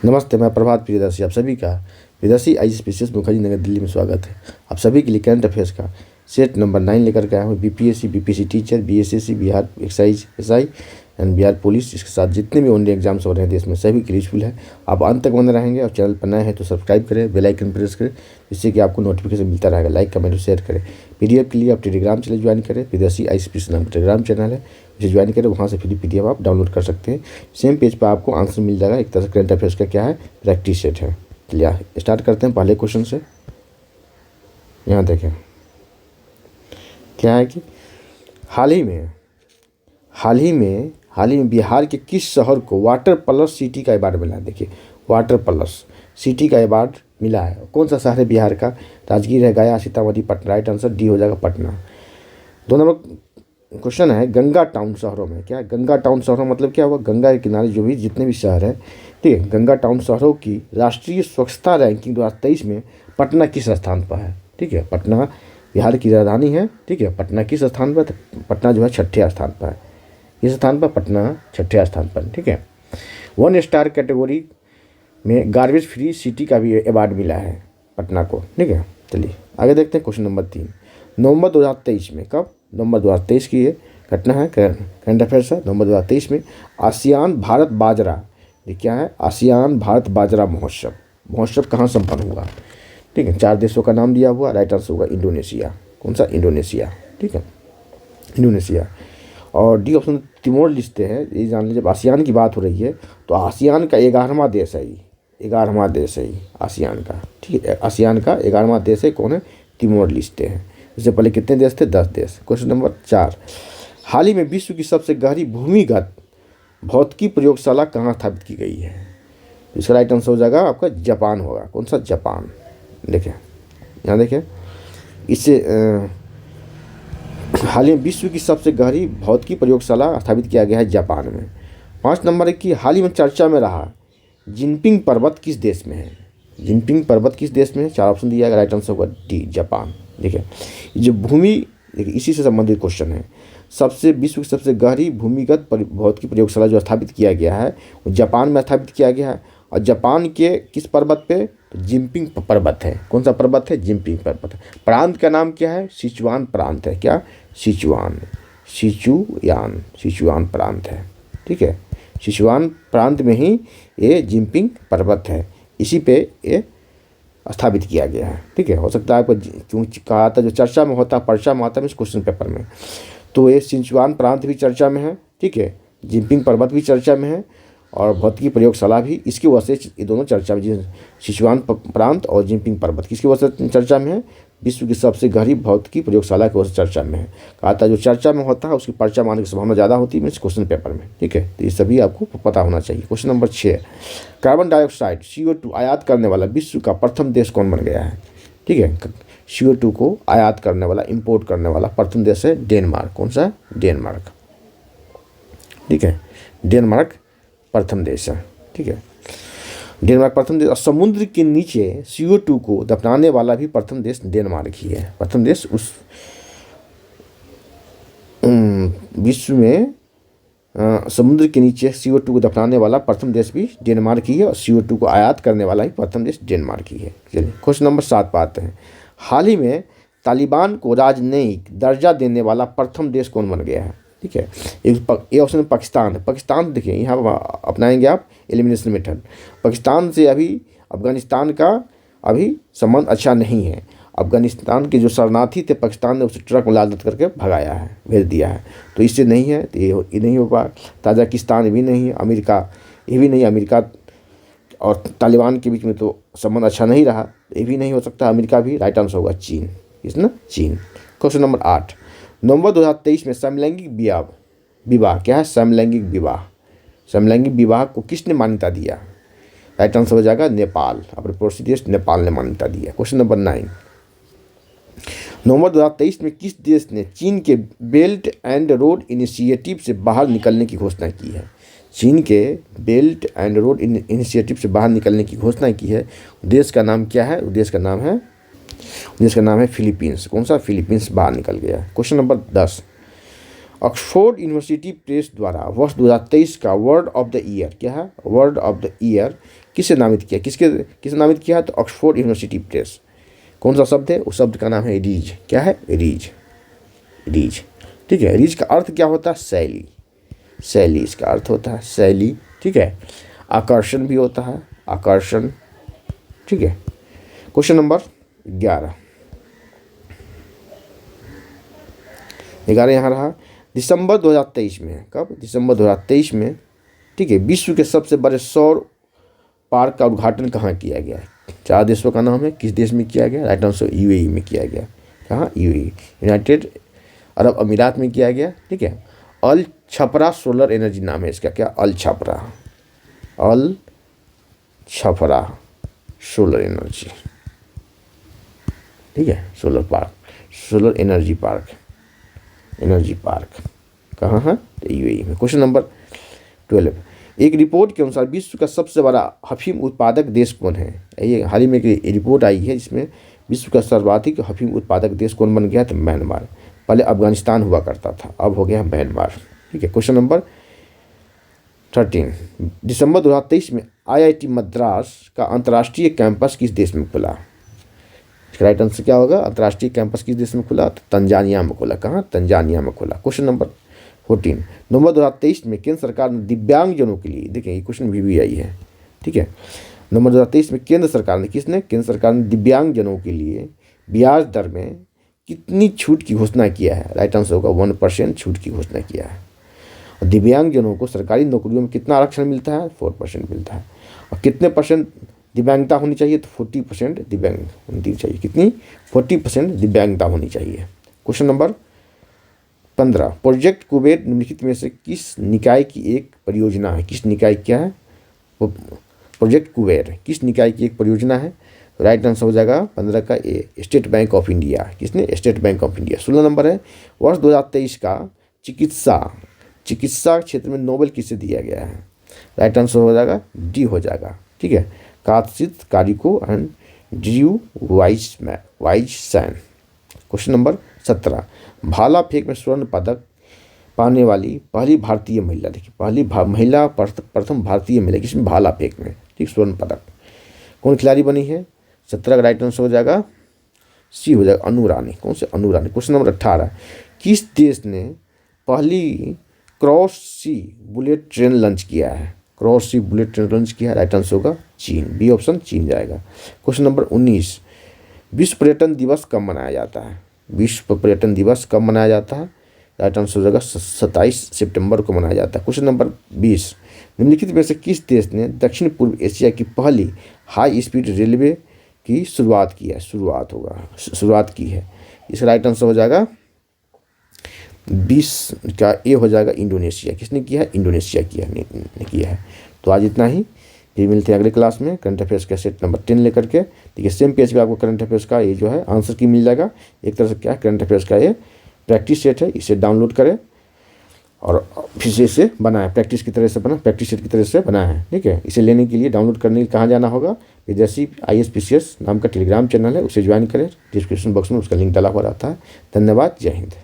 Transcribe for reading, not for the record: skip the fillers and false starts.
नमस्ते, मैं प्रभात प्रियदर्शी आप सभी का प्रियदर्शी IAS मुखर्जी नगर दिल्ली में स्वागत है। आप सभी के लिए करंट अफेयर्स का सेट नंबर 9 लेकर के आया हूँ। BPSC teacher, BSSC, Bihar excise SI and Bihar police, इसके साथ जितने भी ओनली एग्जाम्स हो रहे हैं देश में सभी के लिए यूजफुल है। आप अंत तक बने रहेंगे और चैनल पर नए हैं तो सब्सक्राइब करें, बेल आइकन प्रेस करें, जिससे कि आपको नोटिफिकेशन मिलता रहेगा। लाइक कमेंट और शेयर करें। PDF के लिए आप टेलीग्राम चैनल ज्वाइन करें। प्रियदर्शी IAS नाम का टेलीग्राम चैनल है, इसे ज्वाइन करें। वहाँ से फ्री PDF आप डाउनलोड कर सकते हैं। सेम पेज पर आपको आंसर मिल जाएगा। एक तरह से करंट अफेयर्स का क्या है, प्रैक्टिस सेट है। चलिए स्टार्ट करते हैं पहले क्वेश्चन से। यहाँ देखें क्या है कि हाल ही में बिहार के किस शहर को वाटर प्लस सिटी का अवार्ड मिला है। देखिए, वाटर प्लस सिटी का अवार्ड मिला है। कौन सा शहर है बिहार का? राजगीर है, गया, Sitamarhi, Patna. Right answer D हो जाएगा, पटना। 2 नंबर क्वेश्चन है, गंगा टाउन शहरों में क्या है? गंगा टाउन शहरों मतलब क्या हुआ? गंगा के किनारे जो भी जितने भी शहर हैं, ठीक है, गंगा टाउन शहरों की राष्ट्रीय स्वच्छता रैंकिंग 2023 में पटना किस स्थान पर है? ठीक है, पटना बिहार की राजधानी है। ठीक है, पटना किस स्थान पर? तो पटना जो है 6ठे स्थान पर है। किस स्थान पर? पटना 6ठे स्थान पर। ठीक है, 1 स्टार कैटेगरी में गार्बेज फ्री सिटी का भी अवार्ड मिला है पटना को। ठीक है, चलिए आगे देखते हैं। क्वेश्चन नंबर 3, नवंबर 2023 में, कब? नवंबर 2023 की ये घटना है, करंट अफेयर्स है। नवंबर 2023 में आसियान भारत बाजरा, ये क्या है? आसियान भारत बाजरा महोत्सव कहाँ संपन्न हुआ? ठीक है, 4 देशों का नाम दिया हुआ। राइट आंसर होगा इंडोनेशिया। कौन सा? इंडोनेशिया। ठीक है, इंडोनेशिया। और डी ऑप्शन तिमोर लिस्टे है। ये जान लीजिए, जब आसियान की बात हो रही है तो आसियान का 11वां देश है ये, 11वां देश है आसियान का। ठीक है, आसियान का 11वां देश है। कौन है? तिमोर लिस्टे है। इससे पहले कितने देश थे? 10 देश। क्वेश्चन नंबर 4, हाल ही में विश्व की सबसे गहरी भूमिगत भौतिकी प्रयोगशाला कहाँ स्थापित की गई है? इसका राइट आंसर हो जाएगा आपका जापान होगा। कौन सा? जापान। देखिए यहाँ देखिए, इससे हाल ही में विश्व की सबसे गहरी भौतिकी प्रयोगशाला स्थापित किया गया है जापान में। 5 नंबर है कि हाल ही में चर्चा में रहा जिनपिंग पर्वत किस देश में है? जिनपिंग पर्वत किस देश में है? 4 ऑप्शन दिया गया। राइट आंसर होगा डी, जापान। देखिए, जो देखिए इसी से संबंधित क्वेश्चन है। विश्व की सबसे गहरी भूमिगत भौतिकी प्रयोगशाला जो स्थापित किया गया है वो जापान में स्थापित किया गया है। और जापान के किस पर्वत पे? तो जिनपिंग पर्वत है। कौन सा पर्वत है? जिनपिंग पर्वत है। प्रांत का नाम क्या है? सिचुआन प्रांत है। क्या? सिचुआन प्रांत है। ठीक है, सिचुआन प्रांत में ही ये जिनपिंग पर्वत है, इसी पे ये स्थापित किया गया है। ठीक है, हो सकता है आपको क्योंकि कहा था जो चर्चा में होता, पर्चा में आता है इस क्वेश्चन पेपर में, तो ये सिचुआन प्रांत भी चर्चा में है। ठीक है, जिनपिंग पर्वत भी चर्चा में है और भौतिकी प्रयोगशाला भी। इसकी वजह से ये दोनों चर्चा में, सिचुआन प्रांत और जिनपिंग पर्वत किसकी वजह से चर्चा में है? विश्व की सबसे गहरी भौतिकी प्रयोगशाला की वजह से चर्चा में है। कहा था जो चर्चा में होता है उसकी पर्चा में आने की संभावना ज़्यादा होती है इस क्वेश्चन पेपर में। ठीक है, तो ये सभी आपको पता होना चाहिए। Question number 6, carbon dioxide CO2 आयात करने वाला विश्व का प्रथम देश कौन बन गया है? ठीक है, CO2 को आयात करने वाला, इंपोर्ट करने वाला प्रथम देश है डेनमार्क। कौन सा? डेनमार्क। ठीक है, डेनमार्क प्रथम देश है। ठीक है, डेनमार्क प्रथम देश। और समुद्र के नीचे CO2 को दफनाने वाला भी प्रथम देश डेनमार्क ही है। प्रथम देश उस विश्व में समुद्र के नीचे CO2 को दफनाने वाला प्रथम देश भी डेनमार्क ही है और CO2 को आयात करने वाला ही प्रथम देश डेनमार्क ही है। चलिए क्वेश्चन नंबर 7 पर आते हैं। हाल ही में तालिबान को राजनयिक दर्जा देने वाला प्रथम देश कौन बन गया है? ठीक है, एक ऑप्शन पाकिस्तान है। पाकिस्तान देखिए यहाँ अपनाएंगे आप एलिमिनेशन मेथड। पाकिस्तान से अभी अफगानिस्तान का अभी संबंध अच्छा नहीं है। अफगानिस्तान के जो शरणार्थी थे पाकिस्तान ने उसे ट्रक में लाद करके भगाया है, भेज दिया है, तो इससे नहीं है, तो ये नहीं हो पाया। ताजिकिस्तान भी नहीं है, अमेरिका ये भी नहीं। अमेरिका और तालिबान के बीच में तो संबंध अच्छा नहीं रहा, ये भी नहीं हो सकता। अमेरिका भी। राइट आंसर होगा चीन। इसना चीन। क्वेश्चन नंबर 8, नवंबर 2023 में समलैंगिक विवाह क्या है? समलैंगिक विवाह को किसने मान्यता दिया? राइट आंसर हो जाएगा नेपाल। अपने पड़ोसी देश नेपाल ने मान्यता दिया। क्वेश्चन नंबर 9, नवंबर 2023 में किस देश ने चीन के बेल्ट एंड रोड इनिशिएटिव से बाहर निकलने की घोषणा की है? चीन के बेल्ट एंड रोड इनिशिएटिव से बाहर निकलने की घोषणा की है। देश का नाम क्या है? देश का नाम है फिलीपींस। कौन सा? फिलीपींस बाहर निकल गया। Question number 10, Oxford university press द्वारा वर्ष 2023 का वर्ड ऑफ द ईयर क्या है, वर्ड ऑफ द ईयर किसे नामित किया, किसे नामित किया, तो ऑक्सफोर्ड यूनिवर्सिटी प्रेस। कौन सा शब्द है, उस शब्द का नाम है रीज। क्या है, रीज, रीज। ठीक है, रीज का अर्थ क्या होता है, शैली, शैली इसका अर्थ होता है शैली। ठीक है, आकर्षण भी होता है, आकर्षण। ठीक है, क्वेश्चन नंबर 11 यहाँ रहा। दिसंबर 2023 में, कब, दिसंबर 2023 में, ठीक है, विश्व के सबसे बड़े सौर पार्क का उद्घाटन कहाँ किया गया है। 4 देशों का नाम है, किस देश में किया गया, राइट आंसर यूएई में किया गया। कहाँ, यूएई, यूनाइटेड अरब अमीरात में किया गया। ठीक है, अल छपरा सोलर एनर्जी नाम है इसका, क्या, अल छपरा, अल छपरा सोलर एनर्जी। ठीक है, solar park, solar energy park, energy park कहाँ है, तो यूएई में। क्वेश्चन नंबर 12, एक रिपोर्ट के अनुसार विश्व का सबसे बड़ा अफीम उत्पादक देश कौन है। ये हाल ही में एक रिपोर्ट आई है जिसमें विश्व का सर्वाधिक अफीम उत्पादक देश कौन बन गया, तो म्यांमार। पहले अफगानिस्तान हुआ करता था, अब हो गया म्यांमार। ठीक है, क्वेश्चन नंबर 13, दिसंबर 2023 में आईआईटी मद्रास का अंतर्राष्ट्रीय कैंपस किस देश में खुला। राइट आंसर क्या होगा, अंतर्राष्ट्रीय कैंपस किस देश में खुला, तो तंजानिया में खुला। कहाँ, तंजानिया में खुला। क्वेश्चन नंबर 14, नवंबर 2023 में केंद्र सरकार ने दिव्यांगजनों के लिए, देखिए ये क्वेश्चन भी आई है। ठीक है, नवंबर 2023 में केंद्र सरकार ने, किसने, केंद्र सरकार ने दिव्यांगजनों के लिए ब्याज दर में कितनी छूट की घोषणा किया है। राइट आंसर होगा 1% छूट की घोषणा किया है। और दिव्यांगजनों को सरकारी नौकरियों में कितना आरक्षण मिलता है, 4% मिलता है। और कितने परसेंट दिव्यांगता होनी चाहिए, तो 40% दिव्यांग होनी चाहिए। कितनी, 40% दिव्यांगता होनी चाहिए। क्वेश्चन नंबर 15, प्रोजेक्ट कुबेर निम्नलिखित में से किस निकाय की एक परियोजना है। किस निकाय क्या है, प्रोजेक्ट कुबेर किस निकाय की एक परियोजना है। राइट आंसर हो जाएगा 15 का ए, स्टेट बैंक ऑफ इंडिया। किसने, state bank of India. 16 number है, वर्ष 2023 का चिकित्सा क्षेत्र में नोबेल किसे दिया गया है। राइट आंसर हो जाएगा डी हो जाएगा। ठीक है, कात्सित Kariko and Drew Weissman. Question number 17, भाला फेंक में स्वर्ण पदक पाने वाली पहली भारतीय महिला, देखिए पहली महिला, प्रथम भारतीय महिला किसमें, भाला फेंक में। ठीक, स्वर्ण पदक कौन खिलाड़ी बनी है। 17 का राइट आंसर हो जाएगा सी हो जाएगा, अनु रानी। कौन से, अनु रानी। क्वेश्चन नंबर 18, किस देश ने पहली क्रॉस सी बुलेट ट्रेन लॉन्च किया है। क्रॉस सी बुलेट ट्रेन लॉन्च किया है, राइट आंसर होगा चीन, बी ऑप्शन चीन जाएगा। क्वेश्चन नंबर 19, विश्व पर्यटन दिवस कब मनाया जाता है। विश्व पर्यटन दिवस कब मनाया जाता है, राइट आंसर हो जाएगा 27 सितंबर को मनाया जाता है। क्वेश्चन नंबर 20, निम्नलिखित में से किस देश ने दक्षिण पूर्व एशिया की पहली हाई स्पीड रेलवे की शुरुआत की है, शुरुआत की है। इसका राइट आंसर हो जाएगा 20 का ए हो जाएगा इंडोनेशिया। किसने किया है, इंडोनेशिया किया है। तो आज इतना ही, फिर मिलते हैं अगले क्लास में करंट अफेयर्स का सेट नंबर 10 लेकर के। देखिए सेम पेज पे आपको करंट अफेयर्स का ये जो है आंसर की मिल जाएगा। एक तरह से क्या है, करंट अफेयर्स का ये प्रैक्टिस सेट है, इसे डाउनलोड करें और फिर से इसे बनाएं, प्रैक्टिस की तरह से बना, प्रैक्टिस सेट की तरह से बनाया है। ठीक है, इसे लेने के लिए, डाउनलोड करने के लिए कहाँ जाना होगा, विदेशी ISPCS नाम का टेलीग्राम चैनल है, उसे ज्वाइन करें। डिस्क्रिप्शन बॉक्स में उसका लिंक डाला हुआ रहता है। धन्यवाद, जय हिंद।